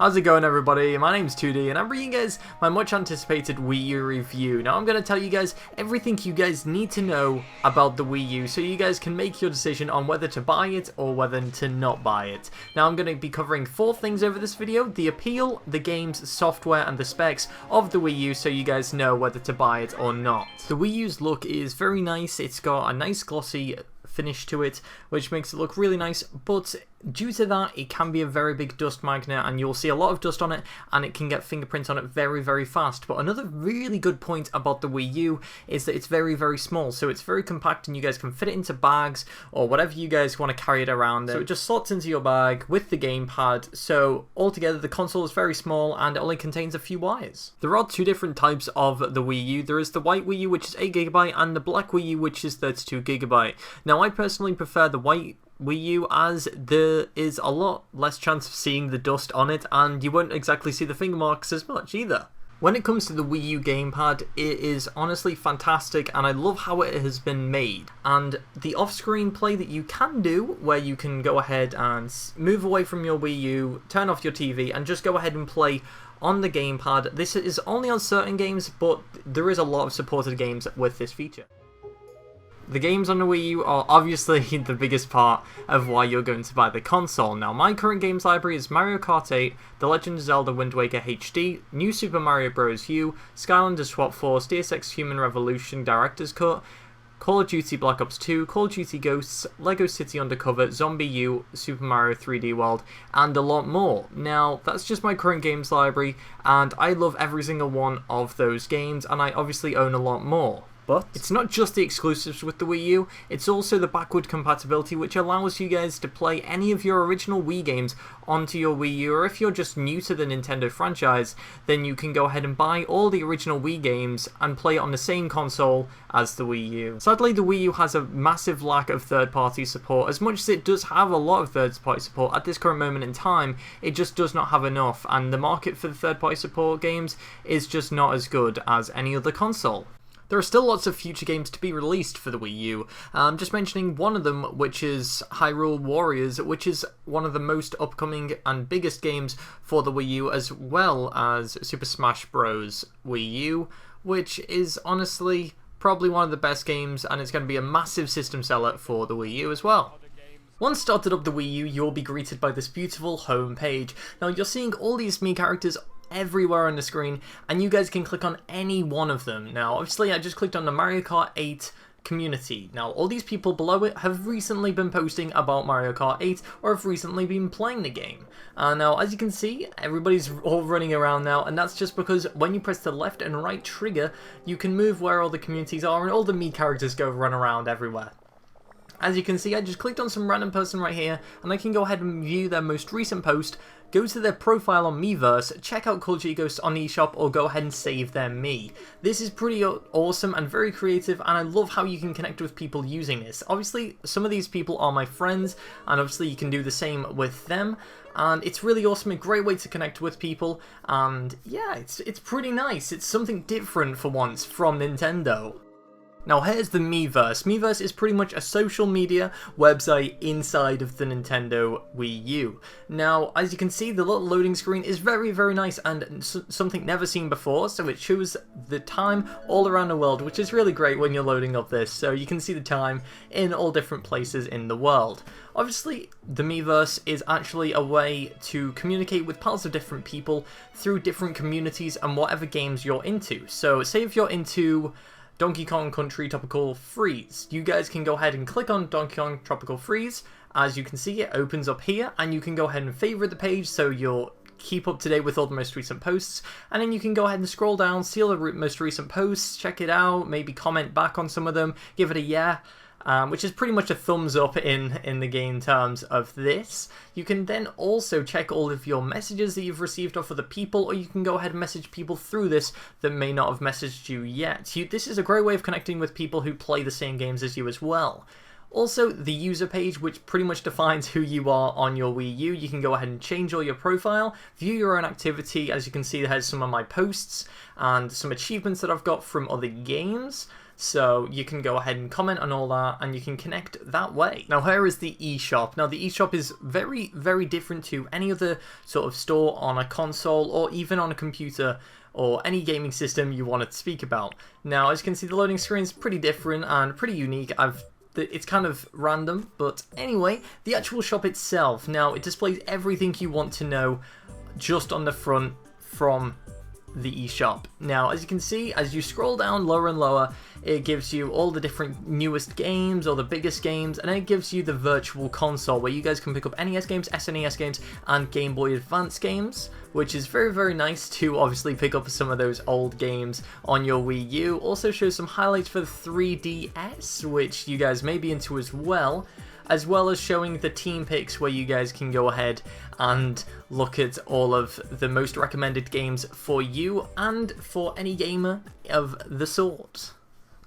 How's it going, everybody? My name's 2D and I'm bringing you guys my much anticipated Wii U review. Now I'm going to tell you guys everything you guys need to know about the Wii U so you guys can make your decision on whether to buy it or whether to not buy it. Now I'm going to be covering 4 things over this video: the appeal, the games, software and the specs of the Wii U so you guys know whether to buy it or not. The Wii U's look is very nice. It's got a nice glossy finish to it, which makes it look really nice, but due to that it can be a very big dust magnet and you'll see a lot of dust on it and it can get fingerprints on it very fast. But another really good point about the Wii U is that it's very small, so it's very compact and you guys can fit it into bags or whatever you guys want to carry it around. So it just slots into your bag with the gamepad, so altogether the console is very small and it only contains a few wires. There are 2 different types of the Wii U. There is the white Wii U, which is 8GB, and the black Wii U, which is 32GB. Now I personally prefer the white Wii U as there is a lot less chance of seeing the dust on it and you won't exactly see the finger marks as much either. When it comes to the Wii U gamepad, it is honestly fantastic and I love how it has been made. And the off-screen play that you can do, where you can go ahead and move away from your Wii U, turn off your TV and just go ahead and play on the gamepad. This is only on certain games, but there is a lot of supported games with this feature. The games on the Wii U are obviously the biggest part of why you're going to buy the console. Now, my current games library is Mario Kart 8, The Legend of Zelda Wind Waker HD, New Super Mario Bros. U, Skylanders Swap Force, Deus Ex Human Revolution Director's Cut, Call of Duty Black Ops 2, Call of Duty Ghosts, Lego City Undercover, Zombie U, Super Mario 3D World, and a lot more. Now, that's just my current games library, and I love every single one of those games, and I obviously own a lot more. But it's not just the exclusives with the Wii U, it's also the backward compatibility, which allows you guys to play any of your original Wii games onto your Wii U, or if you're just new to the Nintendo franchise, then you can go ahead and buy all the original Wii games and play it on the same console as the Wii U. Sadly, the Wii U has a massive lack of third-party support. As much as it does have a lot of third-party support, at this current moment in time, it just does not have enough, and the market for the third-party support games is just not as good as any other console. There are still lots of future games to be released for the Wii U. Just mentioning one of them, which is Hyrule Warriors, which is one of the most upcoming and biggest games for the Wii U, as well as Super Smash Bros. Wii U, which is honestly probably one of the best games, and it's going to be a massive system seller for the Wii U as well. Once started up the Wii U, you'll be greeted by this beautiful home page. Now you're seeing all these Mii characters everywhere on the screen and you guys can click on any one of them. Now obviously I just clicked on the Mario Kart 8 community. Now all these people below it have recently been posting about Mario Kart 8 or have recently been playing the game. Now as you can see, everybody's all running around now, and that's just because when you press the left and right trigger you can move where all the communities are and all the Mii characters go run around everywhere. As you can see, I just clicked on some random person right here and I can go ahead and view their most recent post, go to their profile on Miiverse, check out Call of Duty Ghosts on Eshop, or go ahead and save their Mii. This is pretty awesome and very creative, and I love how you can connect with people using this. Obviously, some of these people are my friends, and obviously you can do the same with them. And it's really awesome, a great way to connect with people, and yeah, it's pretty nice. It's something different for once from Nintendo. Now here's the Miiverse. Miiverse is pretty much a social media website inside of the Nintendo Wii U. Now, as you can see, the little loading screen is very nice and something never seen before, so it shows the time all around the world, which is really great when you're loading up this, so you can see the time in all different places in the world. Obviously, the Miiverse is actually a way to communicate with piles of different people through different communities and whatever games you're into. So, say if you're into Donkey Kong Country Tropical Freeze, you guys can go ahead and click on Donkey Kong Tropical Freeze. As you can see, it opens up here and you can go ahead and favorite the page so you'll keep up to date with all the most recent posts, and then you can go ahead and scroll down, see all the most recent posts, check it out, maybe comment back on some of them, give it a yeah. Which is pretty much a thumbs up in the game terms of this. You can then also check all of your messages that you've received off other people, or you can go ahead and message people through this that may not have messaged you yet. This is a great way of connecting with people who play the same games as you as well. Also, the user page, which pretty much defines who you are on your Wii U. You can go ahead and change all your profile, view your own activity. As you can see, there's some of my posts and some achievements that I've got from other games. So you can go ahead and comment on all that, and you can connect that way. Now here is the eShop. Now the eShop is very, very different to any other sort of store on a console or even on a computer or any gaming system you want to speak about. Now as you can see, the loading screen is pretty different and pretty unique. It's kind of random, but anyway, the actual shop itself, now it displays everything you want to know just on the front from the eShop. Now as you can see, as you scroll down lower and lower, it gives you all the different newest games or the biggest games, and then it gives you the virtual console where you guys can pick up NES games, SNES games, and Game Boy Advance games, which is very, very nice to obviously pick up some of those old games on your Wii U. Also shows some highlights for the 3DS, which you guys may be into as well as showing the team picks where you guys can go ahead and look at all of the most recommended games for you and for any gamer of the sort.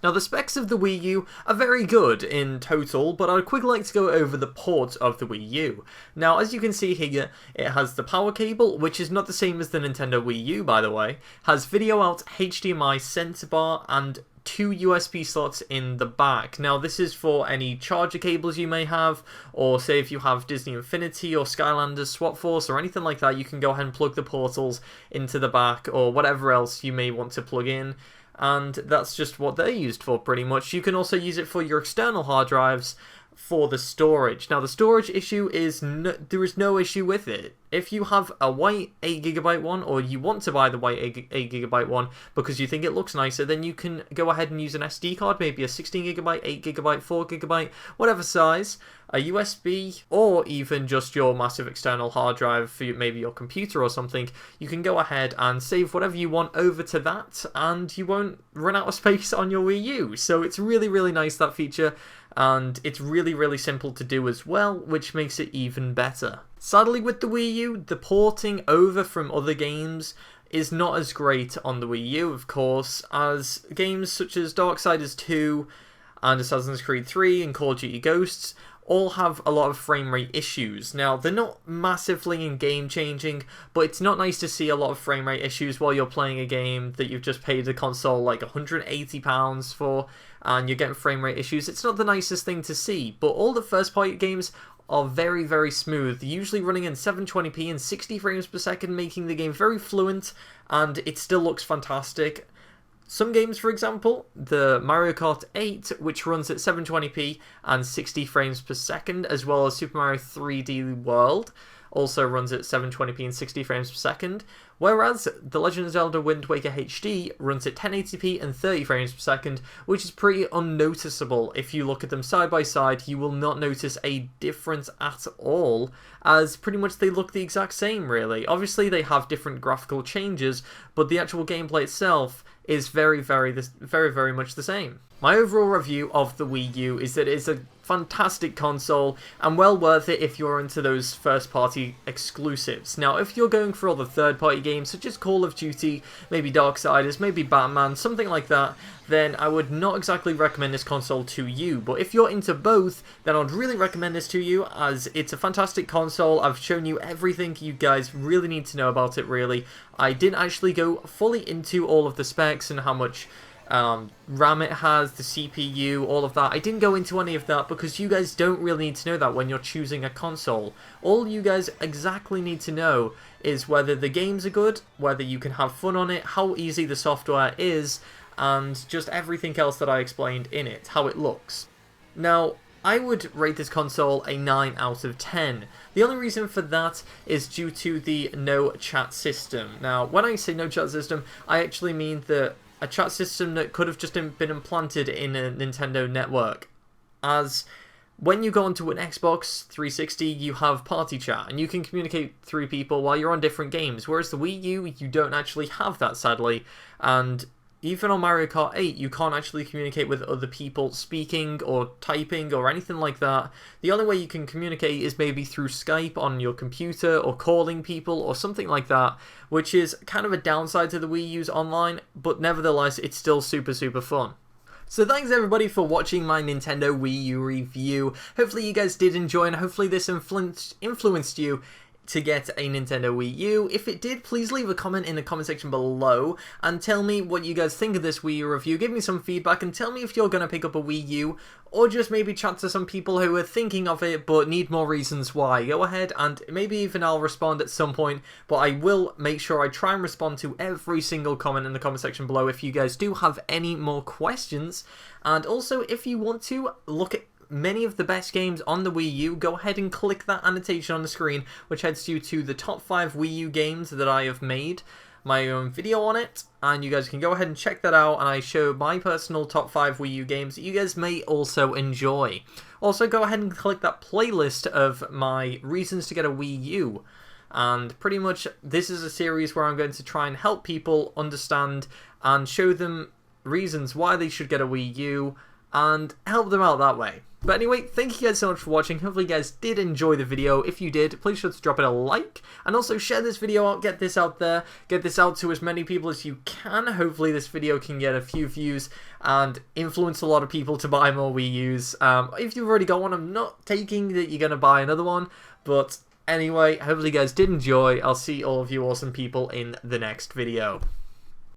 Now the specs of the Wii U are very good in total, but I'd quickly like to go over the ports of the Wii U. Now as you can see here, it has the power cable, which is not the same as the Nintendo Wii U by the way, has video out, HDMI center bar, and 2 USB slots in the back. Now this is for any charger cables you may have, or say if you have Disney Infinity or Skylanders Swap Force or anything like that, you can go ahead and plug the portals into the back or whatever else you may want to plug in. And that's just what they're used for pretty much. You can also use it for your external hard drives for the storage. Now the storage issue is there is no issue with it. If you have a white 8GB one, or you want to buy the white 8GB one because you think it looks nicer, then you can go ahead and use an SD card, maybe a 16GB, 8GB, 4GB, whatever size, a USB, or even just your massive external hard drive for maybe your computer or something. You can go ahead and save whatever you want over to that, and you won't run out of space on your Wii U. So it's really, really nice, that feature. And it's really, really simple to do as well, which makes it even better. Sadly with the Wii U, the porting over from other games is not as great on the Wii U, of course, as games such as Darksiders 2 and Assassin's Creed 3 and Call of Duty Ghosts all have a lot of frame rate issues. Now, they're not massively in game changing, but it's not nice to see a lot of frame rate issues while you're playing a game that you've just paid the console like £180 for, and you're getting frame rate issues. It's not the nicest thing to see, but all the first party games are very, very smooth, usually running in 720p and 60 frames per second, making the game very fluent, and it still looks fantastic. Some games, for example, the Mario Kart 8, which runs at 720p and 60 frames per second, as well as Super Mario 3D World, also runs at 720p and 60 frames per second, whereas The Legend of Zelda Wind Waker HD runs at 1080p and 30 frames per second, which is pretty unnoticeable. If you look at them side by side, you will not notice a difference at all, as pretty much they look the exact same, really. Obviously, they have different graphical changes, but the actual gameplay itself is very, very much the same. My overall review of the Wii U is that it's a fantastic console and well worth it if you're into those first-party exclusives. Now, if you're going for all the third-party games such as Call of Duty, maybe Darksiders, maybe Batman, something like that, then I would not exactly recommend this console to you. But if you're into both, then I'd really recommend this to you, as it's a fantastic console. I've shown you everything you guys really need to know about it, really. I didn't actually go fully into all of the specs and how much RAM it has, the CPU, all of that. I didn't go into any of that because you guys don't really need to know that when you're choosing a console. All you guys exactly need to know is whether the games are good, whether you can have fun on it, how easy the software is, and just everything else that I explained in it, how it looks. Now, I would rate this console a 9 out of 10. The only reason for that is due to the no chat system. Now, when I say no chat system, I actually mean that a chat system that could have just been implanted in a Nintendo network. As when you go onto an Xbox 360, you have party chat, and you can communicate through people while you're on different games, whereas the Wii U, you don't actually have that, sadly, and even on Mario Kart 8, you can't actually communicate with other people speaking or typing or anything like that. The only way you can communicate is maybe through Skype on your computer or calling people or something like that, which is kind of a downside to the Wii U's online, but nevertheless, it's still super fun. So thanks everybody for watching my Nintendo Wii U review. Hopefully you guys did enjoy, and hopefully this influenced you to get a Nintendo Wii U. If it did, please leave a comment in the comment section below and tell me what you guys think of this Wii U review. Give me some feedback and tell me if you're going to pick up a Wii U, or just maybe chat to some people who are thinking of it but need more reasons why. Go ahead and maybe even I'll respond at some point, but I will make sure I try and respond to every single comment in the comment section below if you guys do have any more questions. And also, if you want to look at many of the best games on the Wii U, go ahead and click that annotation on the screen, which heads you to the top 5 Wii U games that I have made my own video on it, and you guys can go ahead and check that out, and I show my personal top 5 Wii U games that you guys may also enjoy. Also, go ahead and click that playlist of my reasons to get a Wii U, and pretty much this is a series where I'm going to try and help people understand and show them reasons why they should get a Wii U and help them out that way. But anyway, thank you guys so much for watching. Hopefully you guys did enjoy the video. If you did, please sure to drop it a like. And also share this video out, get this out there. Get this out to as many people as you can. Hopefully this video can get a few views and influence a lot of people to buy more Wii U's. If you've already got one, I'm not taking that you're going to buy another one. But anyway, hopefully you guys did enjoy. I'll see all of you awesome people in the next video.